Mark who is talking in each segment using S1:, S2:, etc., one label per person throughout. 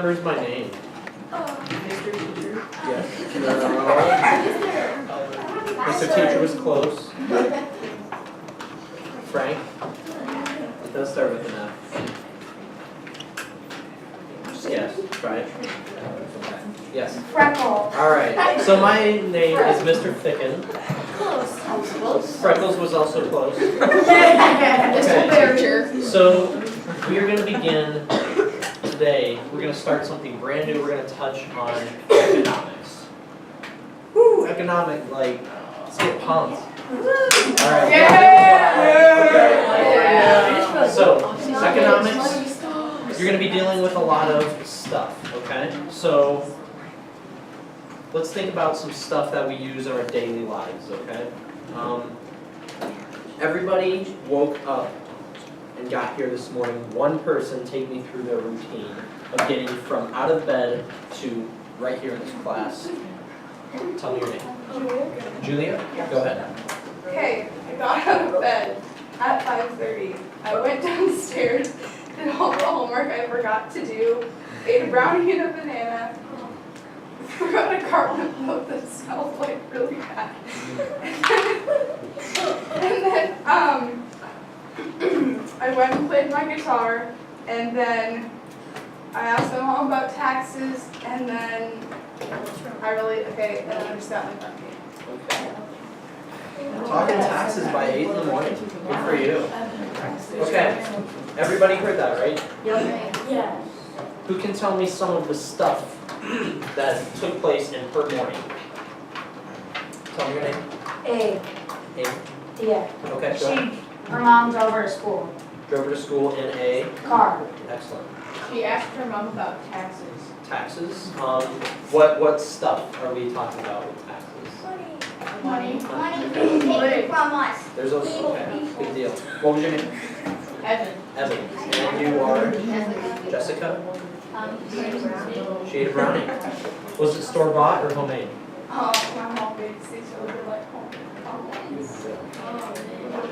S1: remembers my name?
S2: Mr. Teacher.
S1: Yes. Mr. Teacher was close. Frank? It does start with an F. Just guess. Try it. Yes.
S3: Freckle.
S1: Alright, so my name is Mr. Thicken.
S3: Close.
S1: Freckles was also close.
S3: Mr. Teacher.
S1: So we are going to begin today. We're going to start something brand new. We're going to touch on economics. Woo! Economic, like, let's get pumped. Alright.
S3: Yeah.
S1: So, economics, you're going to be dealing with a lot of stuff, okay? So, let's think about some stuff that we use in our daily lives, okay? Everybody woke up and got here this morning. One person take me through their routine of getting from out of bed to right here in this class. Tell me your name. Julia? Go ahead.
S4: Okay, I got out of bed at 5:30. I went downstairs, did all the homework I forgot to do, ate a brownie and a banana, forgot a garlic clove that smells like really bad. And then I went and played my guitar, and then I asked my mom about taxes, and then and then I just got my puppy.
S1: Okay. Talking taxes by 8 in the morning. Good for you. Okay. Everybody heard that, right?
S3: Yeah.
S1: Who can tell me some of the stuff that took place in her morning? Tell me your name.
S3: A.
S1: Amy.
S3: Yeah.
S1: Okay, go ahead.
S3: Her mom drove her to school.
S1: Drove her to school in a,
S3: Car.
S1: excellent.
S4: She asked her mom about taxes.
S1: Taxes. What stuff are we talking about with taxes?
S4: Money.
S5: Money being taken from us.
S1: There's a, okay, good deal. What was your name?
S4: Evan.
S1: Evan. And you are Jessica? Shade of Browning. Was it store-bought or homemade?
S4: My mom makes these really like home.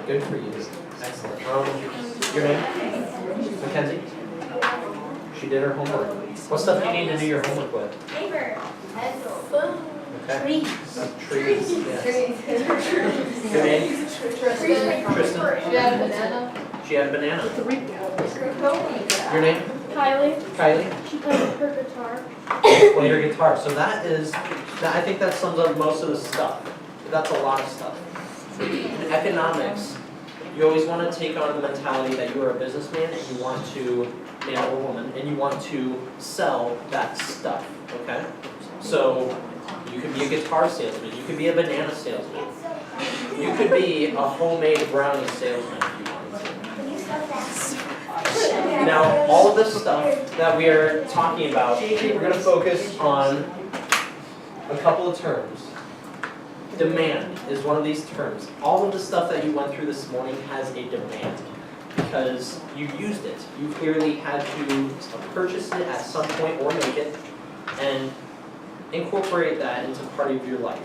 S1: Good for you. Excellent. Your name? Mackenzie? She did her homework. What stuff do you need to do your homework with?
S5: Paper. Pencil.
S1: Okay.
S3: Trees.
S1: Trees. Yes. Your name? Tristan.
S4: She had a banana.
S1: She had a banana. Your name?
S6: Kylie,
S1: Kylie?
S6: she plays her guitar.
S1: Well, your guitar. So I think that sums up most of the stuff. That's a lot of stuff. In economics, you always want to take on the mentality that you are a businessman and you want to, man or woman, and you want to sell that stuff, okay? So you could be a guitar salesman, you could be a banana salesman, you could be a homemade brownie salesman if you wanted to. Now, all of this stuff that we are talking about, we're going to focus on a couple of terms. Demand is one of these terms. All of the stuff that you went through this morning has a demand because you used it. You clearly had to purchase it at some point or make it and incorporate that into part of your life.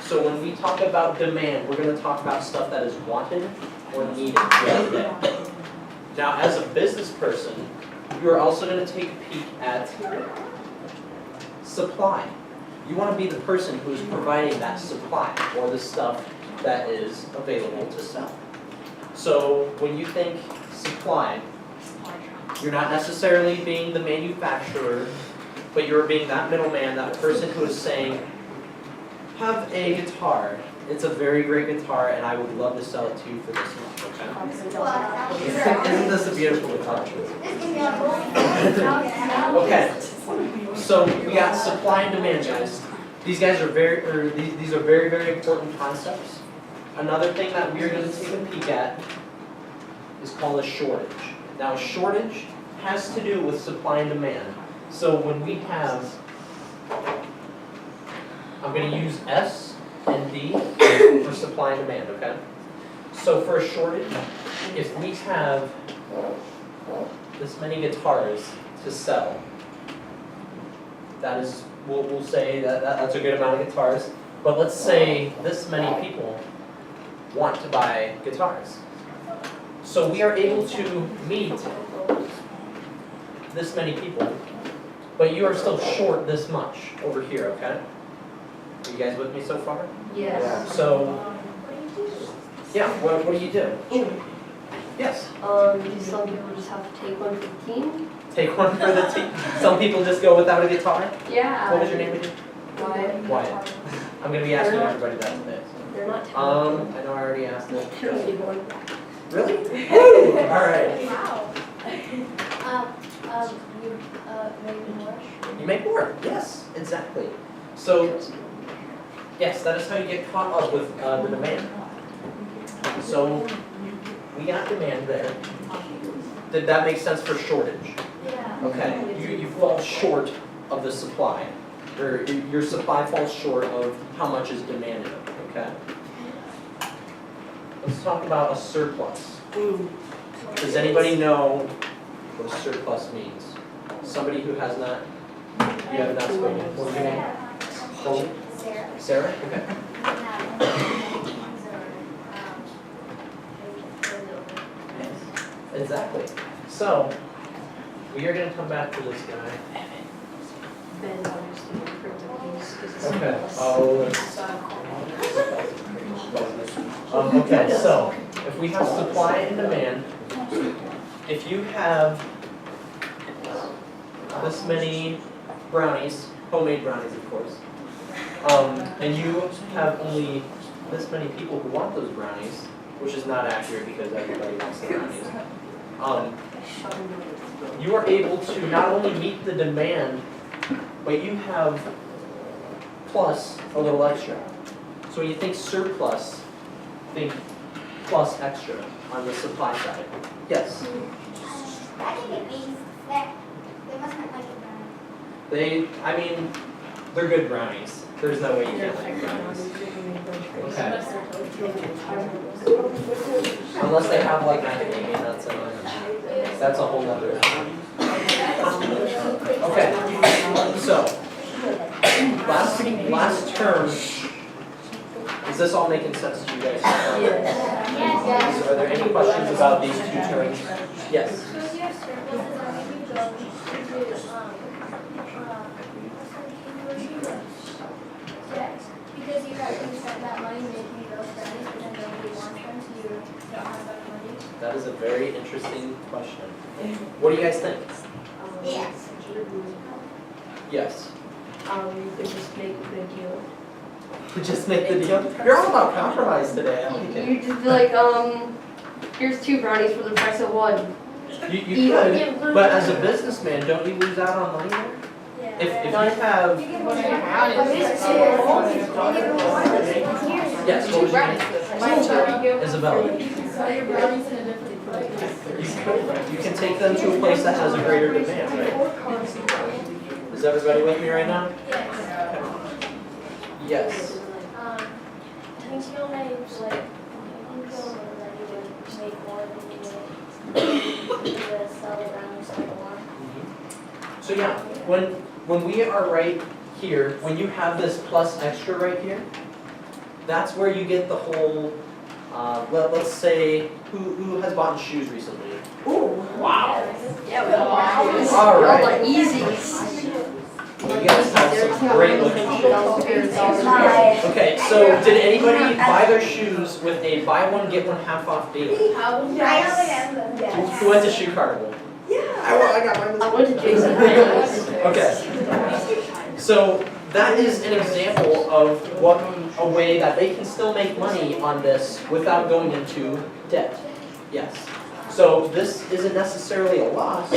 S1: So when we talk about demand, we're going to talk about stuff that is wanted or needed throughout the day. Now, as a business person, you are also going to take a peek at supply. You want to be the person who is providing that supply or the stuff that is available to sell. So when you think supply, you're not necessarily being the manufacturer, but you're being that middleman, that person who is saying, have a guitar. It's a very great guitar and I would love to sell it to you for this much, okay? Isn't this a beautiful guitar? Okay, so we got supply and demand, guys. These are very, very important concepts. Another thing that we're going to take a peek at is called a shortage. Now, a shortage has to do with supply and demand. So when we have, I'm going to use S and D for supply and demand, okay? So for a shortage, if we have this many guitars to sell, that is, we'll say that's a good amount of guitars. But let's say this many people want to buy guitars. So we are able to meet this many people but you are still short this much over here, okay? Are you guys with me so far?
S2: Yes.
S1: So, yeah, what do you do? Yes,
S2: Do some people just have to take one for the team?
S1: take one for the team. Some people just go without a guitar.
S2: Yeah.
S1: What was your name again?
S2: Why?
S1: Wyatt. I'm gonna be asking everybody that today.
S2: They're not
S1: I know I already asked it.
S2: talented.
S1: Really? Woo! All right.
S4: Wow.
S5: You maybe more.
S1: You make more. Yes, exactly. So, yes, that is how you get caught up with the demand. So, we got demand there. Did that make sense for shortage?
S5: Yeah.
S1: Okay, you fall short of the supply, or your supply falls short of how much is demanded, okay? Let's talk about a surplus. Does anybody know what a surplus means? Somebody who has not, you have not spoken. What was your name? Chloe? Sarah? Okay. Exactly. So, we are gonna come back to this guy.
S2: Ben understood the principles because it's
S1: Okay.
S2: Oh.
S1: Okay, so, if we have supply and demand, if you have this many brownies, homemade brownies of course, and you have only this many people who want those brownies, which is not accurate because everybody wants the brownies, you are able to not only meet the demand, but you have plus a little extra. So when you think surplus, think plus extra on the supply side. Yes?
S5: I think it means that they must not like it brownies.
S1: They're good brownies. There's no way you can't like brownies. Okay. Unless they have like macadamia nuts in them. That's a whole nother. Okay. So, last term, is this all making sense to you guys?
S2: Yes.
S1: Are there any questions about these two terms? Yes.
S6: So if you have surpluses, or maybe go because you spend that money making those brownies, but then nobody wants them, so you don't have that money.
S1: That is a very interesting question. What do you guys think?
S5: Yes.
S1: Yes.
S2: You could just make a good deal.
S1: Just make the deal. You're all about compromise today. I like it.
S2: You just be like, here's 2 brownies for the price of 1.
S1: You could, but as a businessman, don't you lose out on money there?
S6: Yeah.
S1: If you have, yes, what was your name? Isabella. You can take them to a place that has a greater demand, right? Is everybody with me right now? Yes.
S6: Think you'll make more than you sell the brownies for more.
S1: So yeah, when we are right here, when you have this plus extra right here, that's where you get the whole, let's say, who has bought shoes recently?
S2: Ooh.
S1: Wow.
S2: Yeah, we all
S1: All right.
S2: easy.
S1: You guys have some great looking shoes.
S2: Hi.
S1: Okay, so did anybody buy their shoes with a buy one, get one half off deal? Who went to Shoe Carnival? I got mine.
S2: I went to Jason Penney's.
S1: Okay. So that is an example of a way that they can still make money on this without going into debt. Yes. So this isn't necessarily a loss,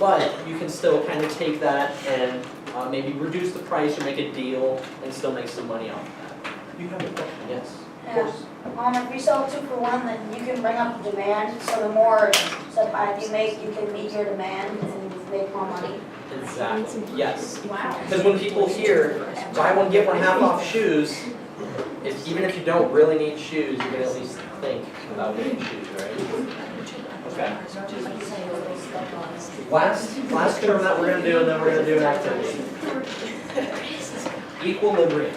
S1: but you can still kind of take that and maybe reduce the price or make a deal and still make some money off of that. You have a question? Yes. Of course.
S3: If you sell 2 for 1, then you can bring up the demand, so the more supply you make, you can meet your demand and make more money.
S1: Exactly. Yes. Because when people hear buy one get one half off shoes, even if you don't really need shoes, you're gonna at least think about getting shoes, right? Okay. Last term that we're gonna do, and then we're gonna do an activity. Equilibrium.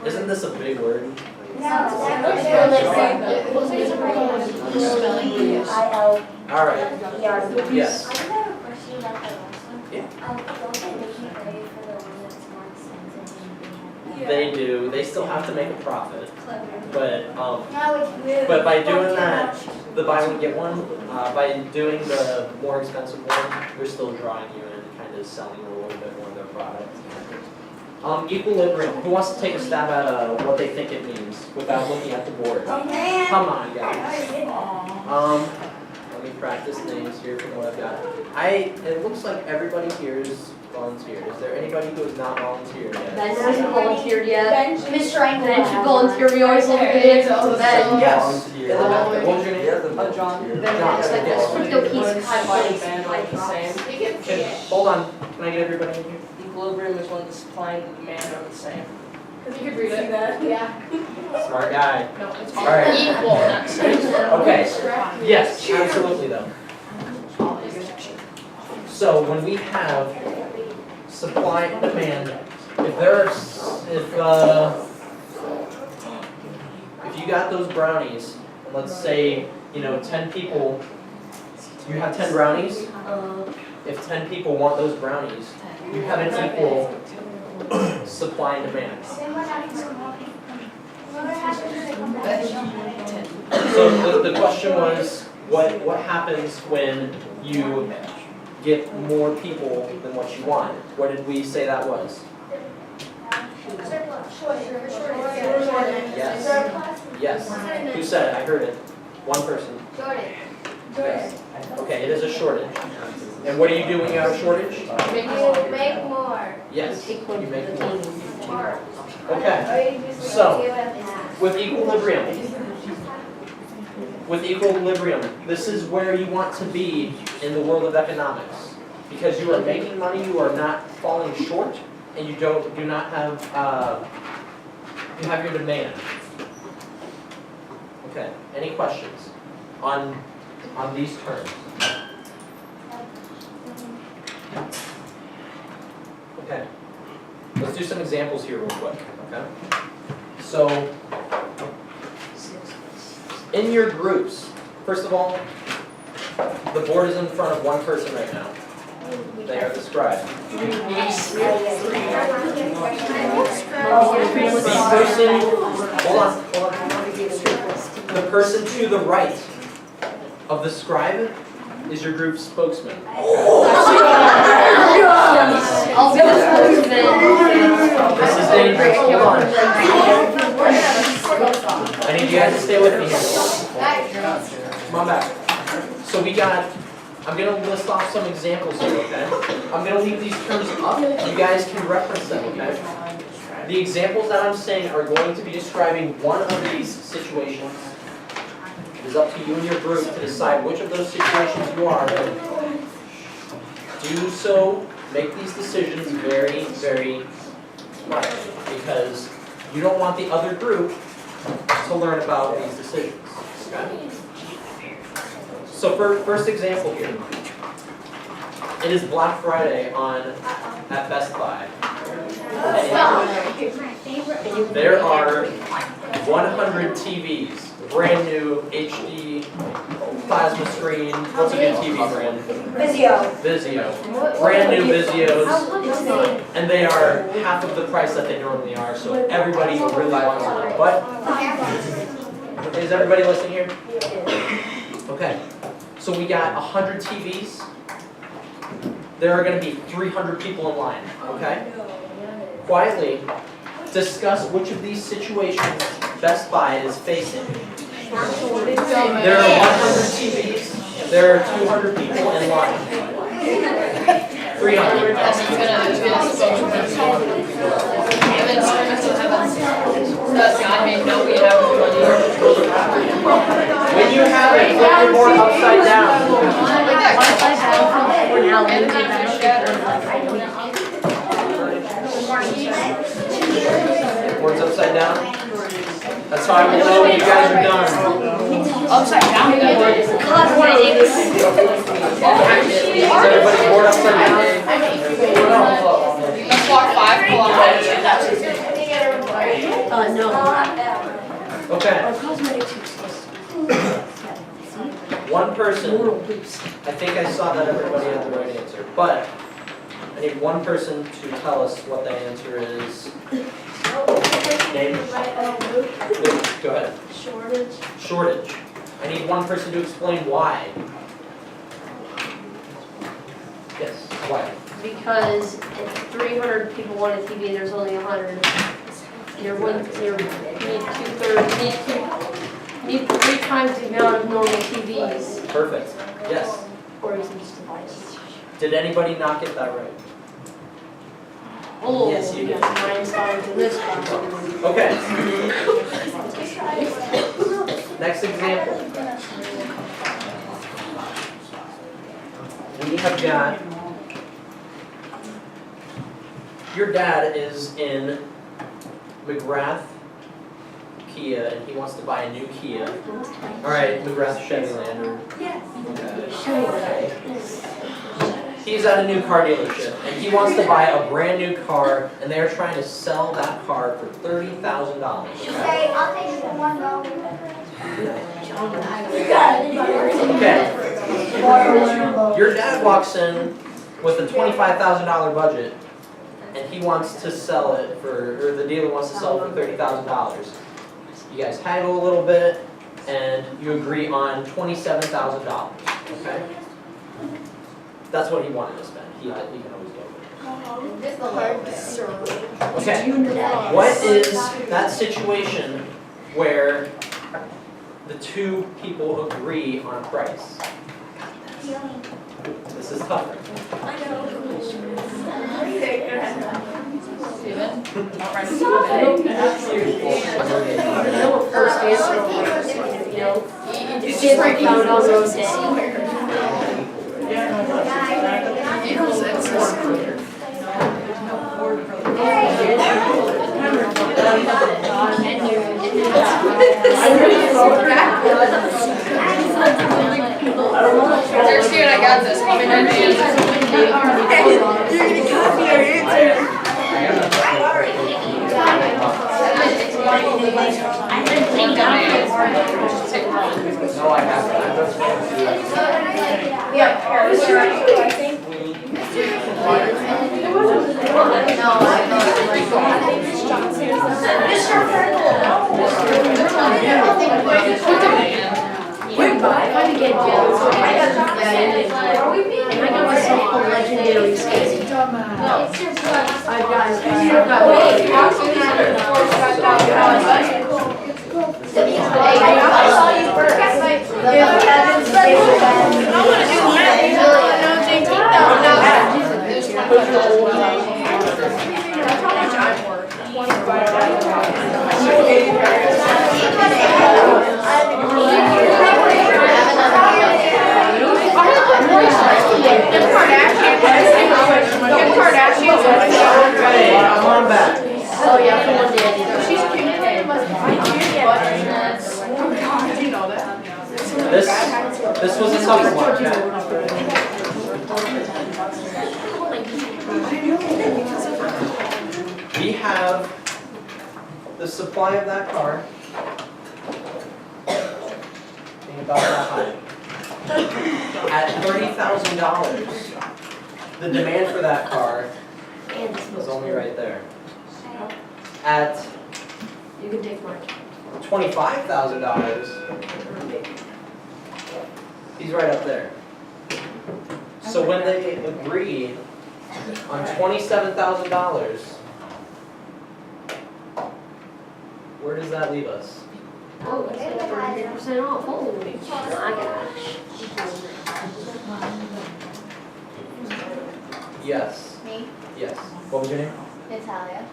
S1: Isn't this a big word?
S3: IL.
S1: All right. Yes.
S6: I have a question about that last one.
S1: Yeah. they do, they still have to make a profit. But
S5: No, it's really.
S1: But by doing that, the buy one get one, by doing the more expensive one, they're still drawing you in, kind of selling a little bit more of their product. Equilibrium. Who wants to take a stab at what they think it means without looking at the board?
S3: Man.
S1: Come on, guys. Let me practice names here from what I've got. It looks like everybody here is volunteered. Is there anybody who has not volunteered yet?
S2: Ben hasn't volunteered yet.
S3: Mr. Engel.
S2: Ben should volunteer. We always look at the answers to Ben.
S1: Yes.
S7: Volunteer.
S1: What was your name?
S7: John.
S1: John,
S2: It's like this
S1: yes.
S2: crypto piece of
S8: Band are the same.
S1: Okay, hold on. Can I get everybody in here?
S8: Equilibrium is when the supply and the demand are the same.
S4: Because you could read it.
S6: Yeah.
S1: Smart guy.
S8: No, it's
S1: All right.
S8: equal, not same.
S1: Okay. Yes, absolutely though. So when we have supply and demand, if you got those brownies, and let's say, 10 people, you have 10 brownies, if 10 people want those brownies, you have an equal supply and demand. So the question was, what happens when you get more people than what you want? What did we say that was? Yes. Yes. Who said it? I heard it. One person. Yes. Okay, it is a shortage. And what do you do when you have a shortage?
S6: You make more.
S1: Yes, you
S2: Equal
S1: make
S2: the
S1: more.
S2: team.
S1: Okay, so with equilibrium, this is where you want to be in the world of economics. Because you are making money, you are not falling short, and you do not have, you have your demand. Okay, any questions on these terms? Okay, let's do some examples here real quick, okay? So, in your groups, first of all, the board is in front of one person right now. They are the scribe. The person, hold on. The person to the right of the scribe is your group spokesman.
S2: I'll be the spokesman.
S1: This is dangerous, hold on. I need you guys to stay with me here. Come on back. So I'm gonna list off some examples here, okay? I'm gonna leave these terms up, you guys can reference them, okay? The examples that I'm saying are going to be describing one of these situations. It is up to you and your group to decide which of those situations you are in. Do so, make these decisions very, very smart, because you don't want the other group to learn about these decisions, okay? So first example here. It is Black Friday at Best Buy. There are 100 TVs, brand new HD plasma screen. What's a good TV brand? Vizio. Brand new Vizios, and they are half of the price that they normally are. So everybody really wants them. But is everybody listening here? Okay. So we got 100 TVs. There are going to be 300 people in line, okay? Quietly discuss which of these situations Best Buy is facing. There are 100 TVs. There are 200 people in line. 300. When you have it, flip your board upside down. Board's upside down. That's how I will know when you guys are done.
S8: Upside down.
S1: Is everybody's board upside down?
S8: Let's walk 5 kilometers.
S2: No.
S1: Okay. One person, I think I saw that everybody had the right answer, but I need one person to tell us what that answer is. Name? Luke, go ahead.
S2: Shortage.
S1: Shortage. I need one person to explain why. Yes, why?
S2: Because if 300 people want a TV, there's only 100. You need 3 times the amount of normal TVs.
S1: Perfect. Yes.
S2: Or you can just divide it.
S1: Did anybody not get that right?
S2: Oh,
S1: Yes, you did.
S2: Einstein's in this class.
S1: Okay. Next example. We have got, your dad is in McGrath Kia and he wants to buy a new Kia. All right, McGrath Chevyland. He's at a new car dealership and he wants to buy a brand new car and they're trying to sell that car for $30,000.
S5: Okay, I'll take it for $1.
S1: Okay. Your dad walks in with a $25,000 budget and he wants to sell it for, or the dealer wants to sell it for $30,000. You guys haggle a little bit and you agree on $27,000, okay? That's what he wanted to spend. He can always go over it. Okay, what is that situation where the two people agree on a price? This is tougher.
S8: Steven? Not right.
S2: I know what first answer was, you know. You just found on those days.
S8: There's Steven, I got this. Call me in advance.
S1: No, I haven't.
S2: And I got myself a legendary skate. I've got
S1: I'm on back.
S2: Oh yeah, for one day I did that.
S1: This was a tough one, okay? We have the supply of that car being about that high. At $30,000, the demand for that car is only right there. At
S2: You can take mine.
S1: $25,000, he's right up there. So when they agree on $27,000, where does that leave us?
S2: Oh, it's like 30% off. Holy my gosh.
S1: Yes.
S5: Me,
S1: Yes. What was your name?
S5: Natalia.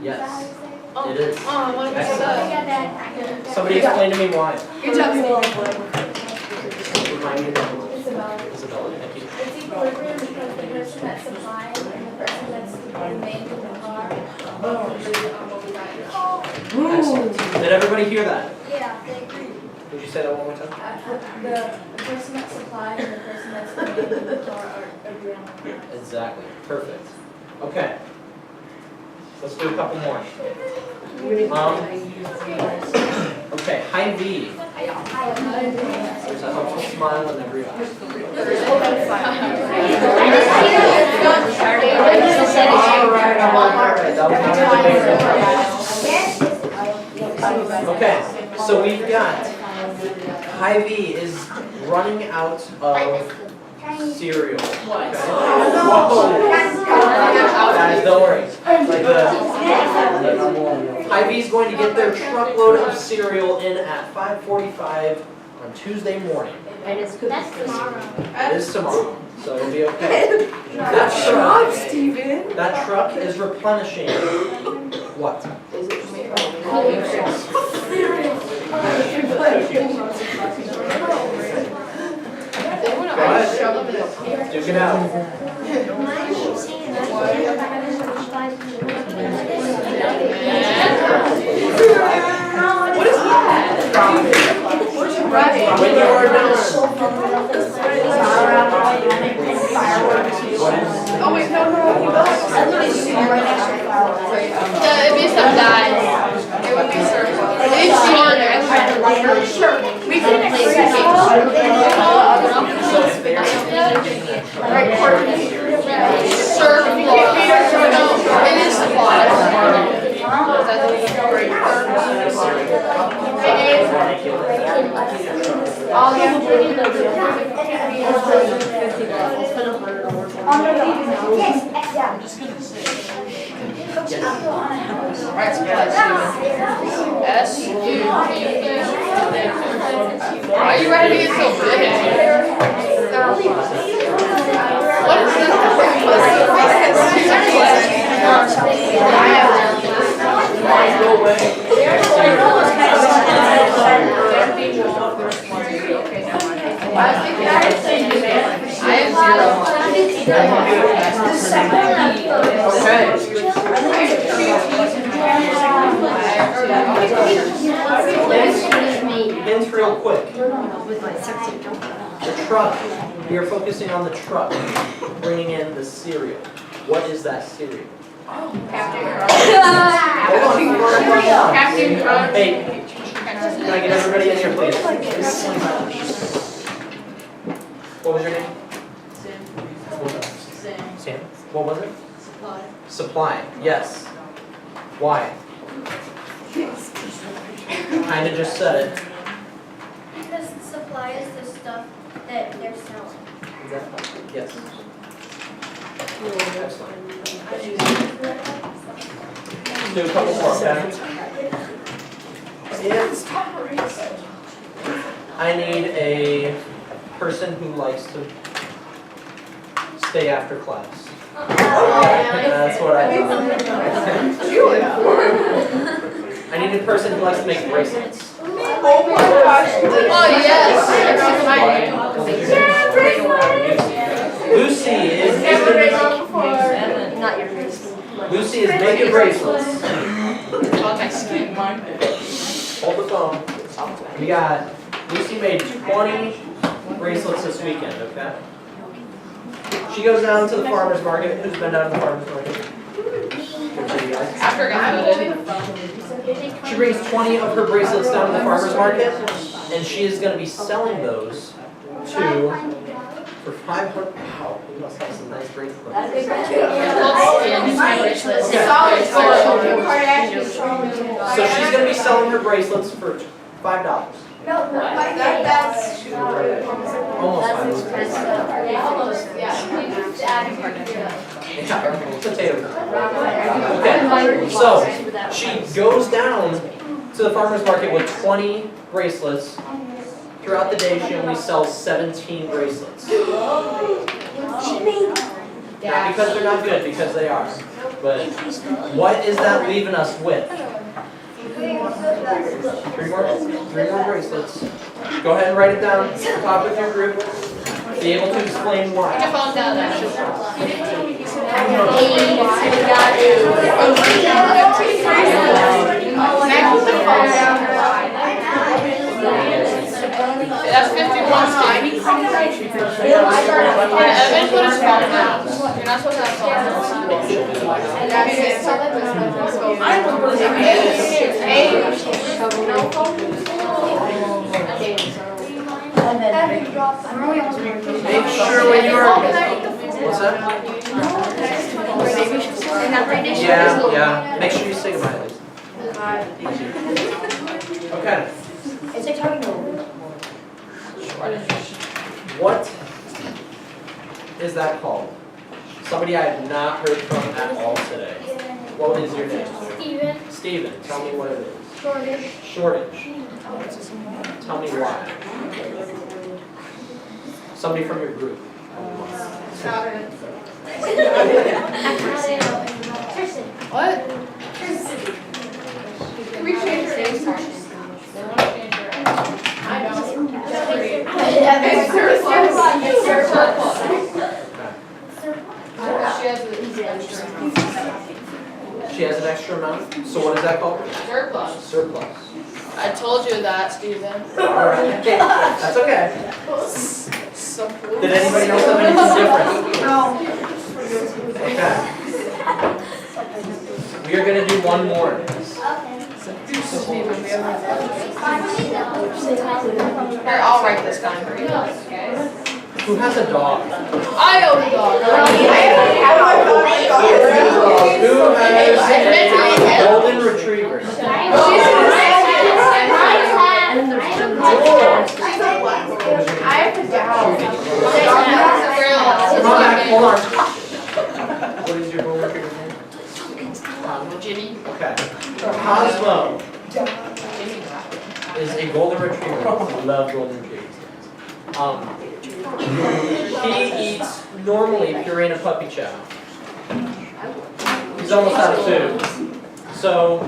S1: Yes. It is.
S4: Oh, what was
S1: Excellent.
S4: that?
S1: Somebody explain to me why.
S4: Good job, Steven.
S1: Remind me again.
S6: Isabella.
S1: Isabella, thank you.
S6: It's equilibrium because the person that's supplying and the person that's making the car both agree on what we got.
S1: Excellent. Did everybody hear that?
S5: Yeah, they agree.
S1: Would you say that one more time?
S6: The person that's supplying and the person that's making the car are agree on the price.
S1: Exactly. Perfect. Okay. Let's do a couple more. Okay, Hy-Vee There's a helpful smile in every eye. All right, that was not a debate. Okay, so we've got Hy-Vee is running out of cereal. Okay? Guys, don't worry. Hy-Vee's going to get their truckload of cereal in at 5:45 on Tuesday morning.
S5: That's tomorrow.
S1: It is tomorrow, so it'll be okay. That truck is replenishing what? Go ahead. Duke it out.
S4: What is that? Where's your brother?
S1: When you are done.
S4: Oh wait, no.
S8: It'd be some dies. It would be surplus. It's shorter.
S4: We can
S8: It is supplies.
S4: All you have to do
S8: Right, supplies. S-U-P. Why are you ready to get so big? What is this?
S1: Go away.
S8: I have zero.
S1: Okay. Hints real quick. The truck, we are focusing on the truck, bringing in the cereal. What is that cereal?
S8: Captain Crunch.
S1: Hey, can I get everybody in here, please? What was your name? Sam. What was it? Supply. Yes. Why? Kinda just said it.
S5: Because supply is the stuff that they're selling.
S1: Yes. Do a couple more, okay? I need a person who likes to stay after class. That's what I thought. I need a person who likes to make bracelets.
S4: Oh my gosh.
S8: Oh, yes.
S1: Lucy is Lucy is making bracelets. Hold the phone. We got Lucy made 20 bracelets this weekend, okay? She goes down to the farmer's market. Who's been down to the farmer's market?
S8: After I got voted.
S1: She brings 20 of her bracelets down to the farmer's market, and she is going to be selling those for 500. Wow, you must have some nice bracelets. So she's going to be selling her bracelets for $5.
S4: That's true.
S1: Almost $5. Potato. Okay, so she goes down to the farmer's market with 20 bracelets. Throughout the day, she only sells 17 bracelets. Not because they're not good, because they are. But what is that leaving us with? Three more bracelets. Go ahead and write it down. Talk with your group. Be able to explain why.
S8: Put your phone down there. That's 51 Steve. Evan, put his phone down. You're not supposed to have phone down.
S3: I'm really almost there.
S1: Make sure when you're, what's that? Yeah, make sure you say goodbye at least. Okay,
S3: It's like talking to
S1: what is that called? Somebody I have not heard from at all today. What is your name?
S6: Steven.
S1: Steven, tell me what it is.
S6: Shortage.
S1: Shortage. Tell me why. Somebody from your group.
S8: What?
S4: Can we change our names? I don't.
S3: It's
S1: She has an extra amount, so what is that called?
S8: Surplus.
S1: Surplus.
S8: I told you that, Steven.
S1: Alright, that's okay.
S8: So cool.
S1: Did anybody else have anything different? Okay. We are gonna do one more.
S8: Here, I'll write this down for you.
S1: Who has a dog?
S8: I own a dog.
S1: Who has a golden retriever?
S6: I have a dog.
S1: Come on back, hold on. What is your golden retriever's name?
S8: Jimmy.
S1: Okay. Cosmo is a golden retriever. I love golden retrievers. He eats normally Purina puppy chow. He's almost out of food. So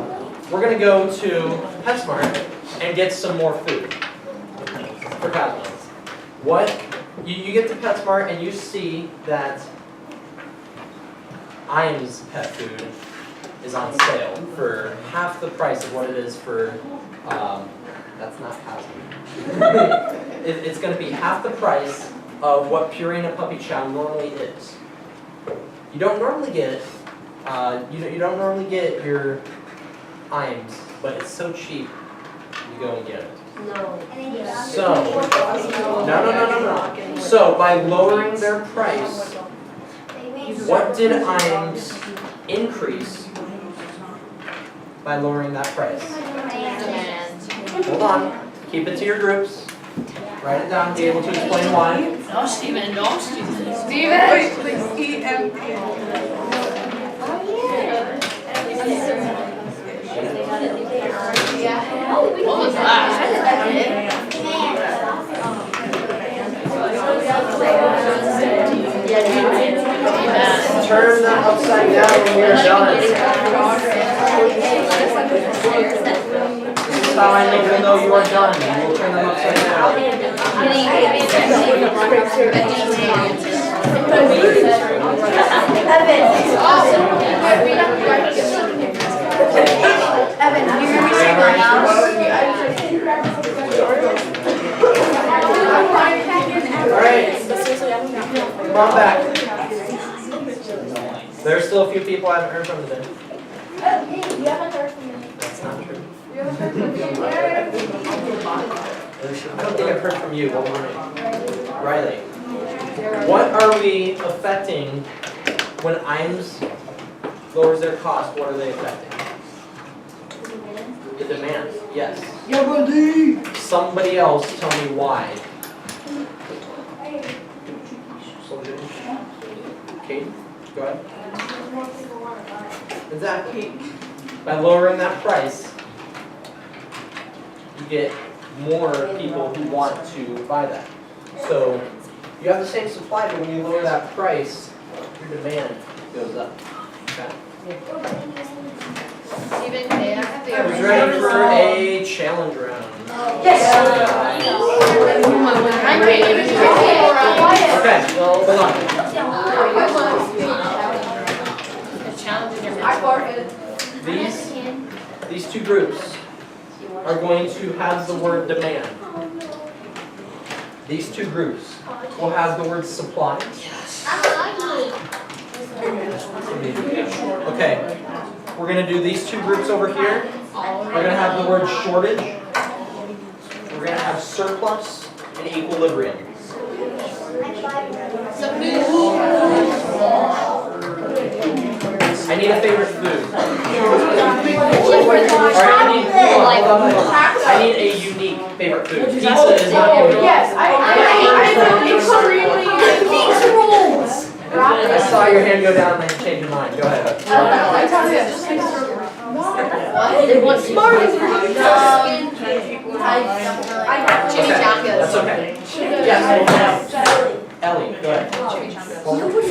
S1: we're gonna go to PetSmart and get some more food for Cosmo. What you get to PetSmart and you see that Iams pet food is on sale for half the price of what it is for, that's not Cosmo. It's gonna be half the price of what Purina Puppy Chow normally is. You don't normally get, you don't normally get your Iams, but it's so cheap, you go and get it. So, no. So by lowering their price, what did Iams increase by lowering that price? Hold on, keep it to your groups. Write it down, be able to explain why.
S8: No, Steven, no, Steven.
S4: Steven, wait, please, E-M-P.
S8: What was that?
S1: Turn that upside down when you're done. This is how I make them know you are done. You will turn them upside down.
S3: Evan, do you remember saying
S1: Alright, come on back. There's still a few people I haven't heard from today.
S6: You haven't heard from me.
S1: That's not true. I don't think I've heard from you. What was your name? Riley. What are we affecting when Iams lowers their cost? What are they affecting? The demand, yes. Somebody else tell me why. Kate, go ahead. Exactly. By lowering that price, you get more people who want to buy that. So you have the same supply, but when you lower that price, your demand goes up. Okay.
S8: Steven, may I have the
S1: Who's ready for a challenge round?
S3: Yes.
S8: I'm ready.
S1: Okay, hold on. These two groups are going to have the word demand. These two groups will have the word supply. Okay, we're going to do these two groups over here. We're going to have the word shortage. We're going to have surplus and equilibrium. I need a favorite food. I need a unique favorite food. Pizza is not going to be.
S4: Yes, I extremely
S6: Pizza rolls.
S1: I saw your hand go down and then change your mind. Go ahead.
S4: I tell you.
S2: They want smart.
S1: That's okay. Yes. Ellie, go ahead. Well, good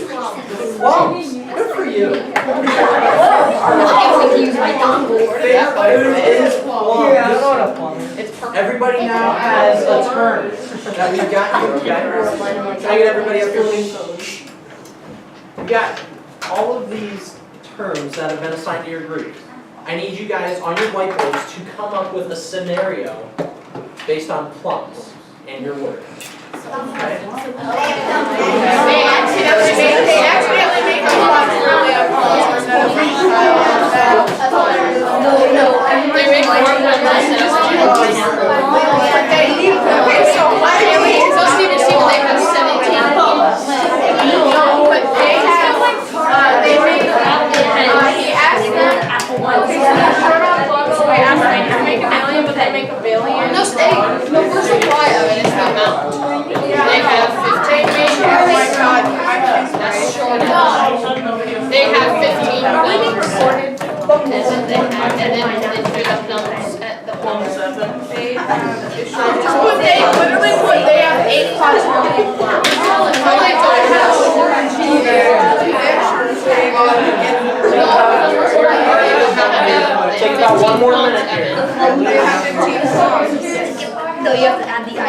S1: for you. Favorite food is plums. Everybody now has a term that we've got here, okay? Can I get everybody up here, please? We've got all of these terms that have been assigned to your group. I need you guys on your whiteboards to come up with a scenario based on plums and your word. Okay?
S4: They accidentally make a plum really a plum instead of
S8: They make more than
S4: Okay, so why do we?
S8: So Steven, they have 17 plums.
S4: But they have, they make, he asked them, okay, so they're short on plums, so I asked them, can you make a million, but they make a billion?
S8: No, the first supply of it is the amount. They have 15.
S4: Oh my God,
S8: That's short enough. They have 15 of them recorded. And then there's numbers at the plums.
S4: But they literally put, they have 8 quadrillion plums.
S1: Take about one more minute here.
S4: They have 15 plums.
S2: No, you have to add the I.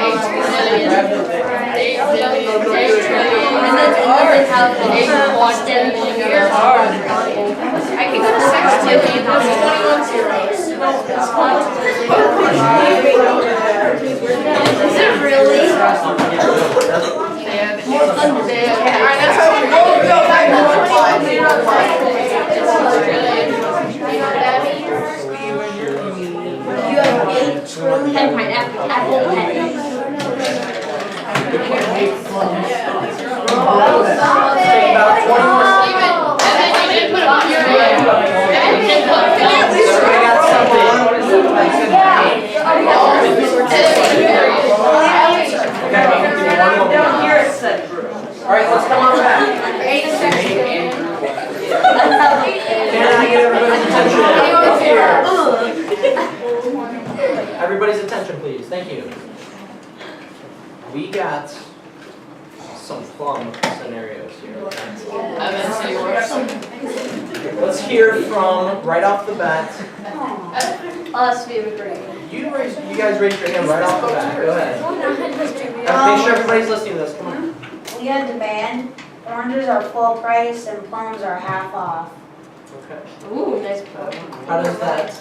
S8: I can go to 6 that's 21 zeros.
S2: Is it really?
S4: Alright, that's how we go back to 21
S2: You have 8 trillion. Pen pineapple, apple pen.
S1: Take about 20 more.
S8: Even, and then you didn't put a period. And then you didn't put
S1: I got something. Alright, let's come on back. Can I get everybody's attention? Everybody's attention, please. Thank you. We got some plum scenarios here. Let's hear from, right off the bat.
S2: Us, we have a great.
S1: You guys raise your hand right off the bat. Go ahead. Make sure everybody's listening to this. Come on.
S3: We had demand, oranges are full price and plums are half off.
S1: Okay.
S2: Ooh, nice plum.
S1: How does that